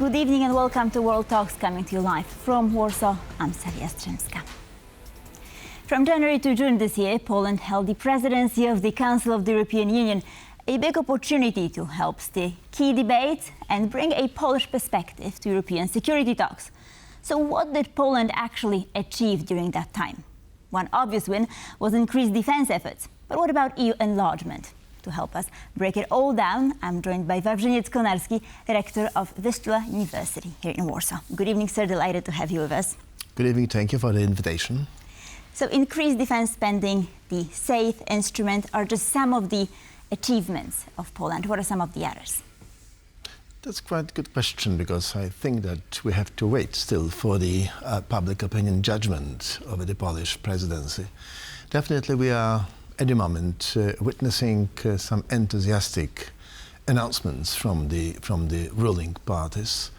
Good evening and welcome to World Talks, coming to you live from Warsaw. I'm Sally Jastrzębska. From January to June this year, Poland held the presidency of the Council of the European Union, a big opportunity to help steer key debates and bring a Polish perspective to European security talks. So what did Poland actually achieve during that time? One obvious win was increased defense efforts. But what about EU enlargement? To help us break it all down, I'm joined by Wawrzyniec Konarski, rector of Vistula University here in Warsaw. Good evening, sir. Delighted to have you with us. Good evening. Thank you for the invitation. So increased defense spending, the SAFE instrument are just some of the achievements of Poland. What are some of the others? That's quite a good question, because I think that we have to wait still for the public opinion judgment of the Polish presidency. Definitely we are at the moment witnessing some enthusiastic announcements from the ruling parties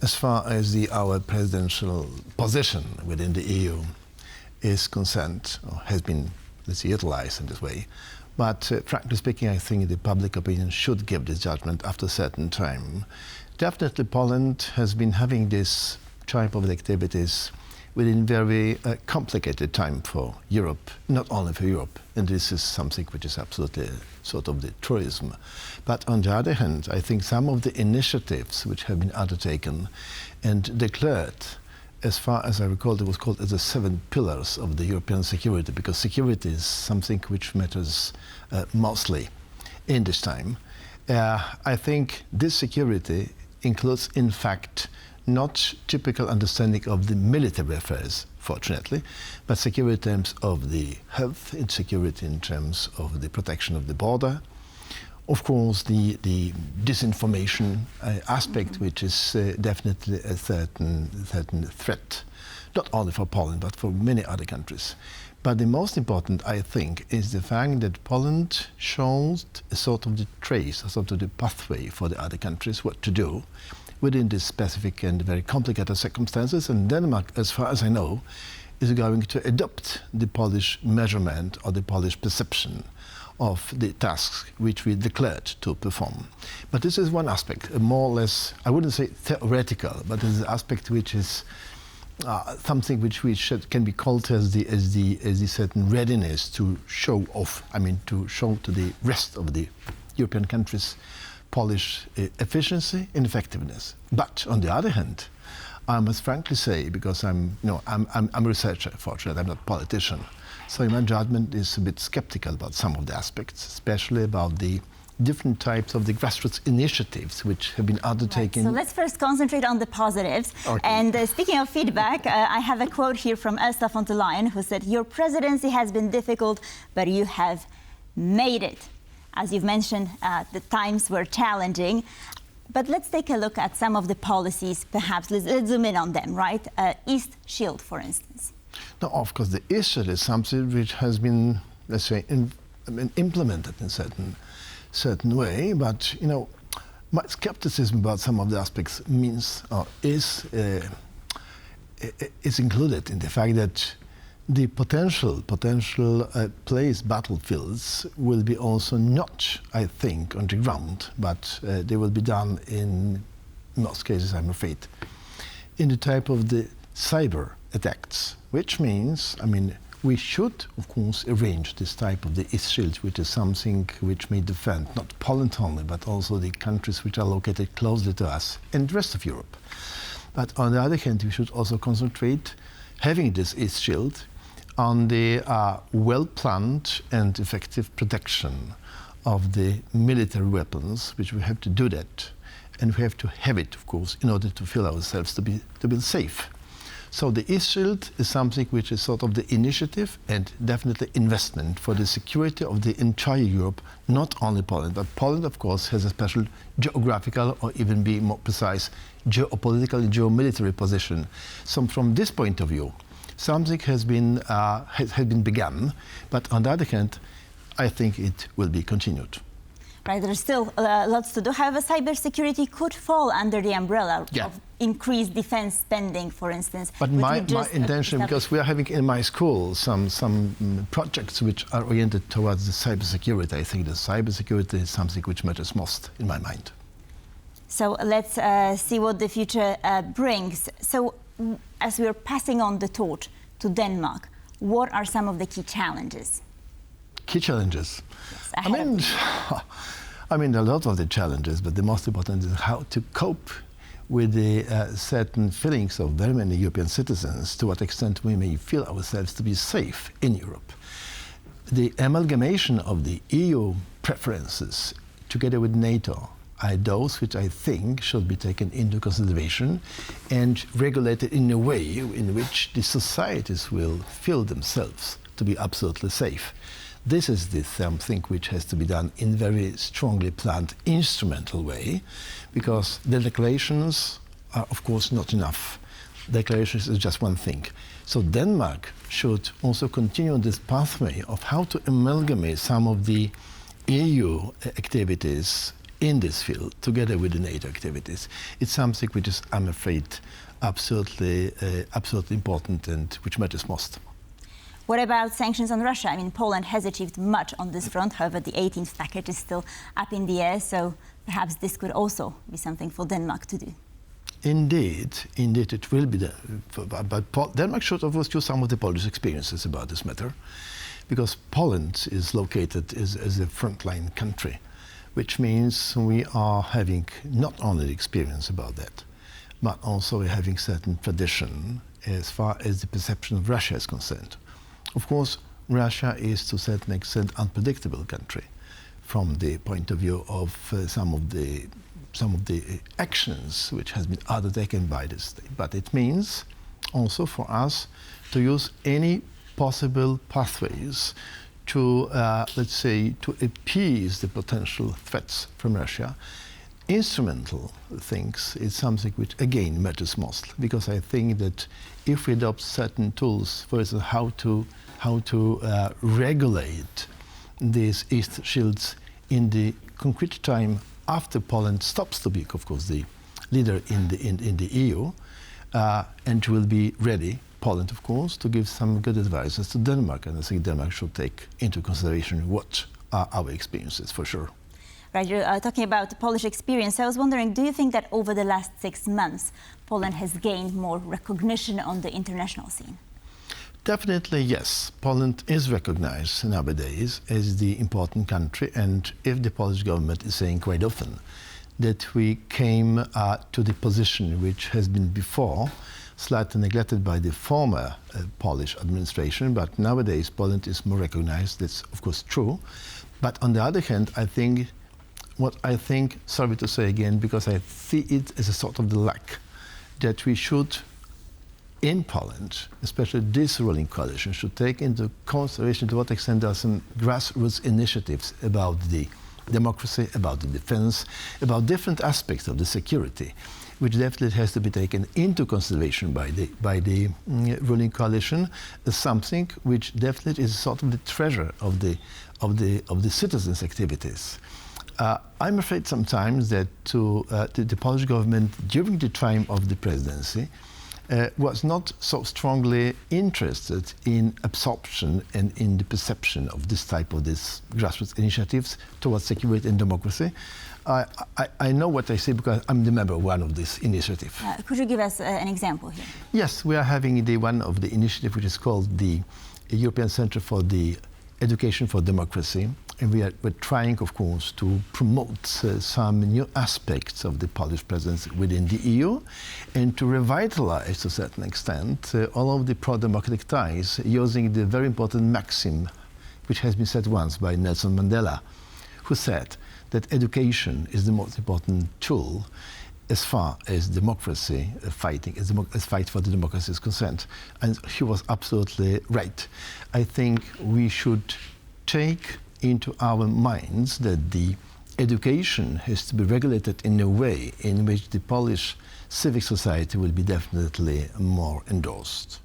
as far as our presidential position within the EU is concerned, or has been, let's say, utilized in this way. But frankly speaking, I think the public opinion should give this judgment after a certain time. Definitely Poland has been having this type of activities within very complicated time for Europe, not only for Europe, and this is something which is absolutely sort of the truism. But on the other hand, I think some of the initiatives which have been undertaken and declared, as far as I recall, it was called as the 7 pillars of the European security, because security is something which matters mostly in this time. I think this security includes, in fact, not typical understanding of the military affairs, fortunately, but security in terms of the health, and security in terms of the protection of the border. Of course, the disinformation aspect, which is definitely a certain threat, not only for Poland, but for many other countries. But the most important, I think, is the fact that Poland shows a sort of the trace, a sort of the pathway for the other countries what to do within these specific and very complicated circumstances. And Denmark, as far as I know, is going to adopt the Polish measurement or the Polish perception of the tasks which we declared to perform. But this is one aspect, more or less, I wouldn't say theoretical, but it's an aspect which is something which can be called as the certain readiness to show off, to show to the rest of the European countries Polish efficiency and effectiveness. But on the other hand, I must frankly say, because I'm a researcher, fortunately, I'm not a politician, so my judgment is a bit skeptical about some of the aspects, especially about the different types of the grassroots initiatives which have been undertaken. Right. So let's first concentrate on the positives. Okay. And speaking of feedback, I have a quote here from Elsa von der Leyen, who said, "Your presidency has been difficult, but you have made it." As you've mentioned, the times were challenging. But let's take a look at some of the policies, perhaps. Let's zoom in on them, right? East Shield, for instance. Now, of course, the East Shield is something which has been, let's say, implemented in certain way. But, my skepticism about some of the aspects is included in the fact that the potential battlefields will be also not, I think, on the ground, but they will be done in most cases, I'm afraid, in the type of the cyber attacks, which means, we should, of course, arrange this type of the East Shield, which is something which may defend not Poland only, but also the countries which are located closely to us and the rest of Europe. But on the other hand, we should also concentrate, having this East Shield, on the well-planned and effective protection of the military weapons, which we have to do that. And we have to have it, of course, in order to feel ourselves to be safe. So the East Shield is something which is sort of the initiative and definitely investment for the security of the entire Europe, not only Poland. But Poland, of course, has a special geographical, or even be more precise, geopolitical and geomilitary position. So from this point of view, something has been begun, but on the other hand, I think it will be continued. Right, there's still lots to do. However, cybersecurity could fall under the umbrella of increased defense spending, for instance. But my intention, because we are having in my school some projects which are oriented towards the cybersecurity, I think the cybersecurity is something which matters most in my mind. So let's see what the future brings. So as we're passing on the torch to Denmark, what are some of the key challenges? Key challenges? Yes, I mean, a lot of the challenges, but the most important is how to cope with the certain feelings of very many European citizens, to what extent we may feel ourselves to be safe in Europe. The amalgamation of the EU preferences together with NATO are those which I think should be taken into consideration and regulated in a way in which the societies will feel themselves to be absolutely safe. This is the something which has to be done in very strongly planned, instrumental way, because the declarations are, of course, not enough. Declarations is just one thing. So Denmark should also continue on this pathway of how to amalgamate some of the EU activities in this field together with the NATO activities. It's something which is, I'm afraid, absolutely important and which matters most. What about sanctions on Russia? I mean, Poland has achieved much on this front. However, the 18th package is still up in the air, so perhaps this could also be something for Denmark to do. Indeed, it will be. But Denmark should, of course, use some of the Polish experiences about this matter, because Poland is located as a frontline country, which means we are having not only the experience about that, but also having certain tradition as far as the perception of Russia is concerned. Of course, Russia is to a certain extent unpredictable country from the point of view of some of the actions which has been undertaken by the state. But it means also for us to use any possible pathways to, let's say, to appease the potential threats from Russia. Instrumental things is something which again matters most, because I think that if we adopt certain tools, for instance, how to regulate these East shields in the concrete time after Poland stops to be, of course, the leader in the EU, and will be ready, Poland, of course, to give some good advices to Denmark, and I think Denmark should take into consideration what are our experiences for sure. Right, you're talking about the Polish experience. I was wondering, do you think that over the last 6 months, Poland has gained more recognition on the international scene? Definitely, yes. Poland is recognized nowadays as the important country, and if the Polish government is saying quite often that we came to the position which has been before slightly neglected by the former Polish administration, but nowadays Poland is more recognized. That's, of course, true. But on the other hand, I think, sorry to say again, because I see it as a sort of the lack, that we should, in Poland, especially this ruling coalition, should take into consideration to what extent there are some grassroots initiatives about the democracy, about the defense, about different aspects of the security, which definitely has to be taken into consideration by the ruling coalition as something which definitely is sort of the treasure of the citizens' activities. I'm afraid sometimes that the Polish government during the time of the presidency was not so strongly interested in absorption and in the perception of this type of these grassroots initiatives towards security and democracy. I know what I say because I'm the member of one of these initiatives. Could you give us an example here? Yes, we are having one of the initiative which is called the European Center for the Education for Democracy. And we're trying, of course, to promote some new aspects of the Polish presence within the EU and to revitalize, to a certain extent, all of the pro-democratic ties using the very important maxim which has been said once by Nelson Mandela, who said that education is the most important tool as far as democracy as fight for the democracy is concerned. And he was absolutely right. I think we should take into our minds that the education has to be regulated in a way in which the Polish civic society will be definitely more endorsed.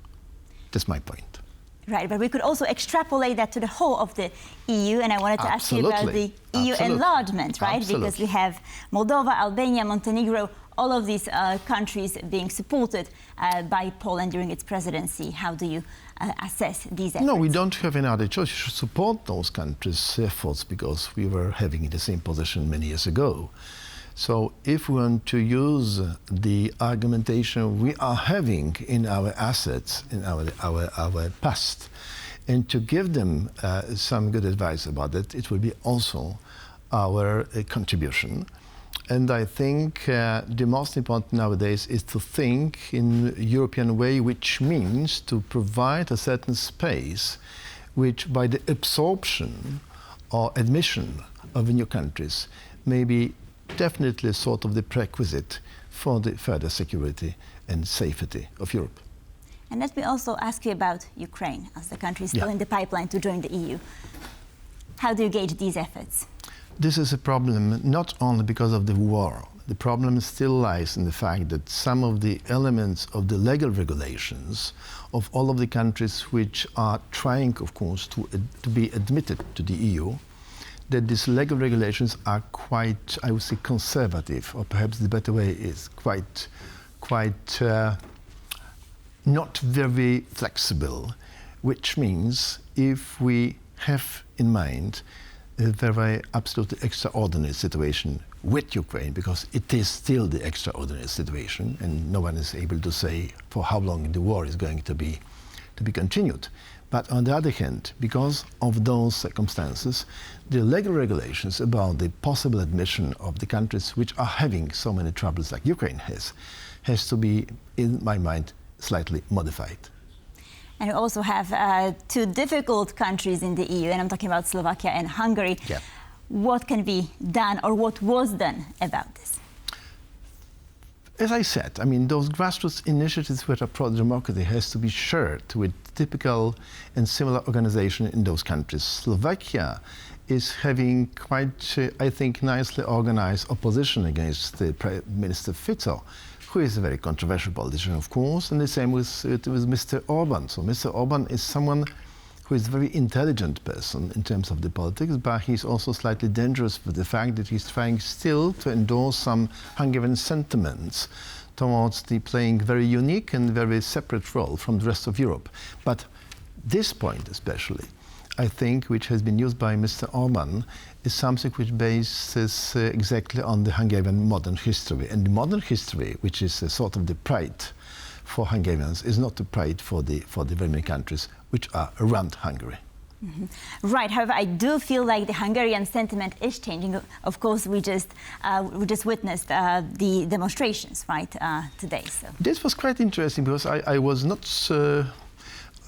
That's my point. Right, but we could also extrapolate that to the whole of the EU, and I wanted to ask you about the EU enlargement, right? Absolutely. Because we have Moldova, Albania, Montenegro, all of these countries being supported by Poland during its presidency. How do you assess these efforts? No, we don't have any other choice. We should support those countries' efforts because we were having the same position many years ago. So if we want to use the argumentation we are having in our assets, in our past, and to give them some good advice about it, it will be also our contribution. And I think the most important nowadays is to think in a European way, which means to provide a certain space which, by the absorption or admission of new countries, may be definitely sort of the prerequisite for the further security and safety of Europe. And let me also ask you about Ukraine, as the country is still in the pipeline to join the EU. How do you gauge these efforts? This is a problem not only because of the war. The problem still lies in the fact that some of the elements of the legal regulations of all of the countries which are trying, of course, to be admitted to the EU, that these legal regulations are quite, I would say, conservative, or perhaps the better way is quite not very flexible, which means if we have in mind a very absolutely extraordinary situation with Ukraine, because it is still the extraordinary situation, and no one is able to say for how long the war is going to be continued. But on the other hand, because of those circumstances, the legal regulations about the possible admission of the countries which are having so many troubles like Ukraine has to be, in my mind, slightly modified. And we also have two difficult countries in the EU, and I'm talking about Slovakia and Hungary. Yeah. What can be done, or what was done about this? As I said, I mean, those grassroots initiatives which are pro-democracy has to be shared with typical and similar organizations in those countries. Slovakia is having quite, I think, nicely organized opposition against the Prime Minister Fico, who is a very controversial politician, of course, and the same with Mr. Orban. So Mr. Orban is someone who is a very intelligent person in terms of the politics, but he's also slightly dangerous with the fact that he's trying still to endorse some Hungarian sentiments towards the playing very unique and very separate role from the rest of Europe. But this point especially, I think, which has been used by Mr. Orban, is something which bases exactly on the Hungarian modern history. And the modern history, which is a sort of the pride for Hungarians, is not the pride for the very many countries which are around Hungary. Mm-hmm. Right. However, I do feel like the Hungarian sentiment is changing. Of course, we just witnessed the demonstrations, right, today. So this was quite interesting because I was not.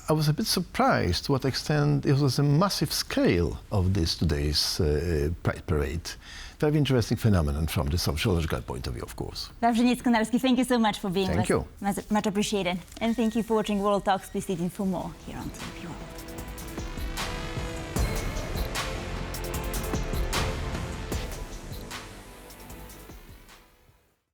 I was a bit surprised to what extent it was a massive scale of this today's Pride Parade. Very interesting phenomenon from the sociological point of view, of course. Wawrzyniec Konarski, thank you so much for being with us. Thank you. Much appreciated. And thank you for watching World Talks. Please stay tuned for more here on TV1.